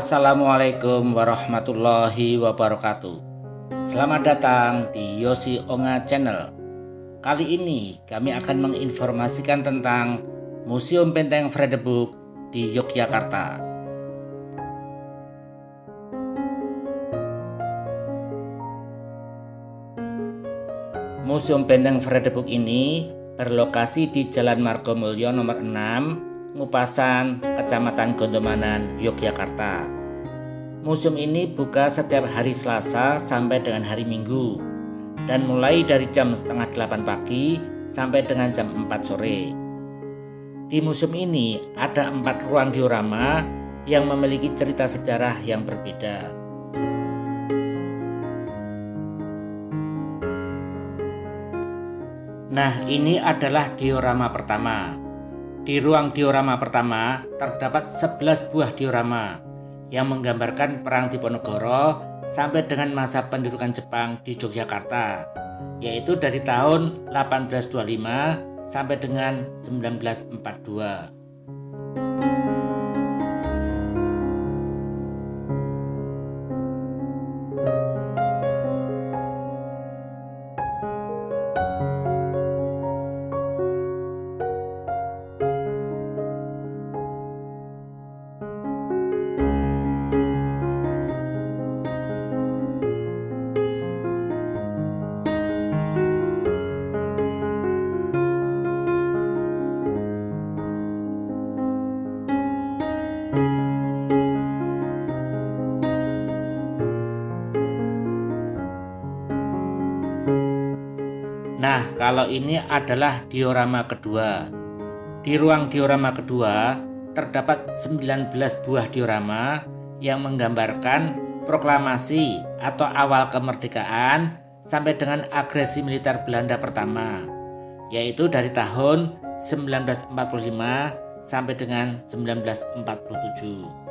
Assalamualaikum warahmatullahi wabarakatuh. Selamat datang di Yosi Onga Channel. Kali ini kami akan menginformasikan tentang Museum Benteng Fredebuk di Yogyakarta. Museum Benteng Fredebuk ini berlokasi di Jalan Margomulyo nomor 6, Ngupasan, Kecamatan Gondomanan, Yogyakarta. Museum ini buka setiap hari Selasa sampai dengan hari Minggu dan mulai dari jam setengah 8 pagi sampai dengan jam 4 sore. Di museum ini ada 4 ruang diorama yang memiliki cerita sejarah yang berbeda. Nah, ini adalah diorama pertama. Di ruang diorama pertama terdapat 11 buah diorama yang menggambarkan Perang Diponegoro sampai dengan masa pendudukan Jepang di Yogyakarta, yaitu dari tahun 1825 sampai dengan 1942. Nah, kalau ini adalah diorama kedua. Di ruang diorama kedua terdapat 19 buah diorama yang menggambarkan proklamasi atau awal kemerdekaan sampai dengan agresi militer Belanda pertama, yaitu dari tahun 1945 sampai dengan 1947.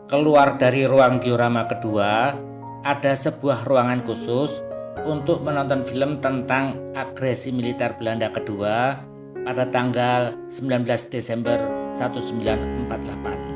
Keluar dari ruang diorama kedua, ada sebuah ruangan khusus untuk menonton film tentang agresi militer Belanda kedua pada tanggal 19 Desember 1948.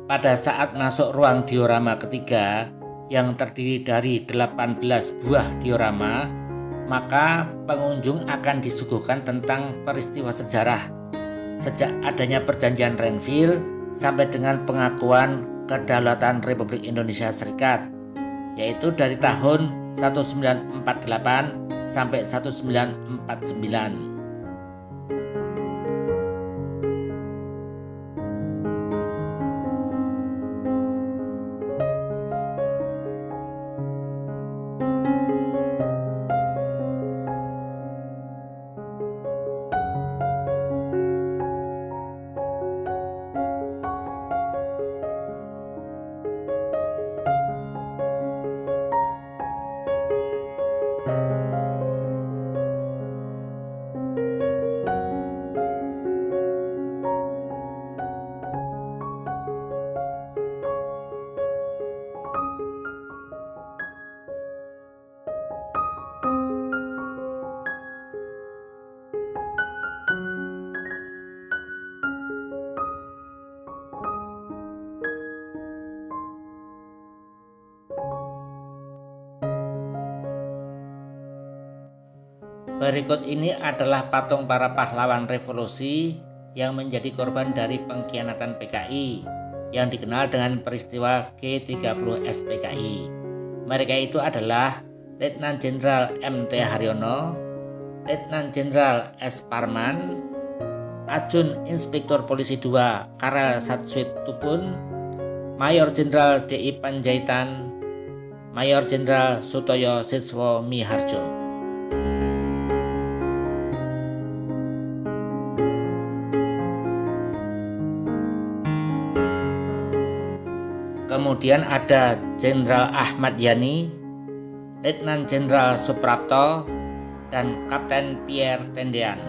Pada saat masuk ruang diorama ketiga yang terdiri dari 18 buah diorama, maka pengunjung akan disuguhkan tentang peristiwa sejarah sejak adanya perjanjian Renville sampai dengan pengakuan kedaulatan Republik Indonesia Serikat, yaitu dari tahun 1948 sampai 1949. Berikut ini adalah patung para pahlawan revolusi yang menjadi korban dari pengkhianatan PKI yang dikenal dengan peristiwa G30 SPKI. Mereka itu adalah Letnan Jenderal M.T. Haryono, Letnan Jenderal S. Parman, Ajun Inspektur Polisi II Karel Satsuit Tupun, Mayor Jenderal D.I. Panjaitan, Mayor Jenderal Sutoyo Siswo Miharjo. Kemudian ada Jenderal Ahmad Yani, Letnan Jenderal Suprapto, dan Kapten Pierre Tendean.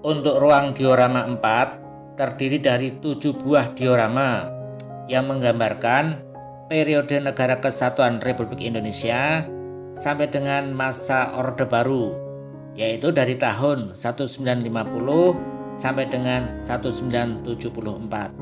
Untuk ruang diorama 4 terdiri dari 7 buah diorama yang menggambarkan periode Negara Kesatuan Republik Indonesia sampai dengan masa Orde Baru, yaitu dari tahun 1950 sampai dengan 1974.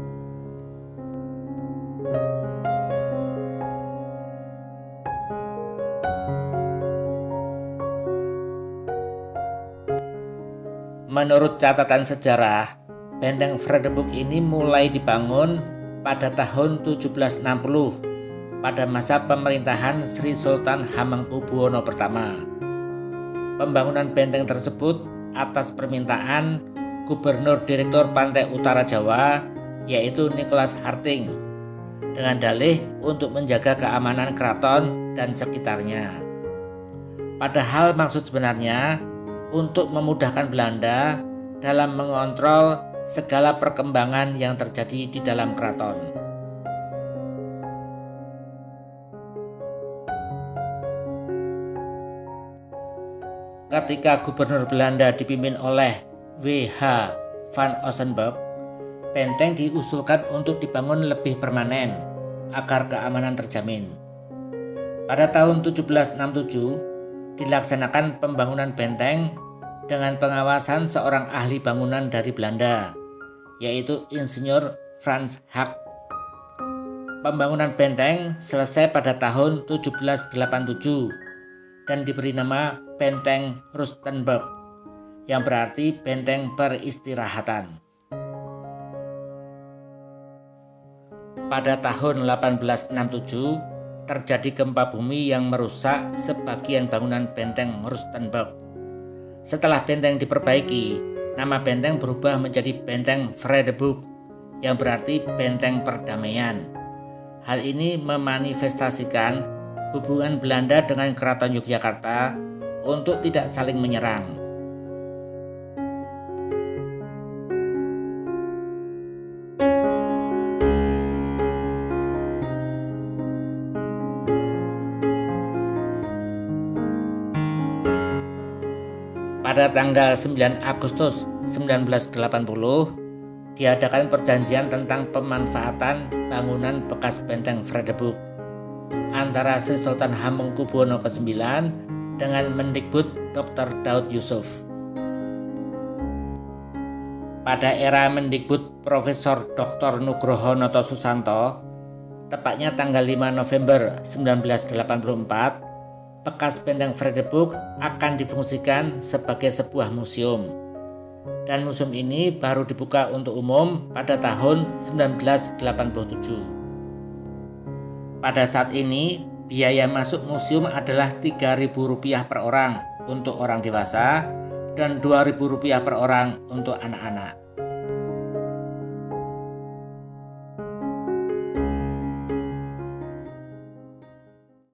Menurut catatan sejarah, Benteng Vredenburg ini mulai dibangun pada tahun 1760 pada masa pemerintahan Sri Sultan Hamengkubuwono I. Pembangunan benteng tersebut atas permintaan Gubernur Direktur Pantai Utara Jawa, yaitu Nicholas Harting, dengan dalih untuk menjaga keamanan keraton dan sekitarnya. Padahal maksud sebenarnya untuk memudahkan Belanda dalam mengontrol segala perkembangan yang terjadi di dalam keraton. Ketika Gubernur Belanda dipimpin oleh W.H. van Ossenburg, benteng diusulkan untuk dibangun lebih permanen agar keamanan terjamin. Pada tahun 1767 dilaksanakan pembangunan benteng dengan pengawasan seorang ahli bangunan dari Belanda, yaitu Insinyur Frans Hak. Pembangunan benteng selesai pada tahun 1787 dan diberi nama Benteng Rustenburg, yang berarti benteng peristirahatan. Pada tahun 1867 terjadi gempa bumi yang merusak sebagian bangunan benteng Rustenburg. Setelah benteng diperbaiki, nama benteng berubah menjadi Benteng Vredenburg, yang berarti benteng perdamaian. Hal ini memanifestasikan hubungan Belanda dengan Keraton Yogyakarta untuk tidak saling menyerang. Pada tanggal 9 Agustus 1980 diadakan perjanjian tentang pemanfaatan bangunan bekas benteng Vredenburg antara Sri Sultan Hamengkubuwono IX dengan Mendikbud Dr. Daud Yusuf. Pada era Mendikbud Profesor Dr. Nugroho Noto Susanto, tepatnya tanggal 5 November 1984, bekas benteng Vredenburg akan difungsikan sebagai sebuah museum. Dan museum ini baru dibuka untuk umum pada tahun 1987. Pada saat ini, biaya masuk museum adalah Rp3.000 per orang untuk orang dewasa dan Rp2.000 per orang untuk anak-anak.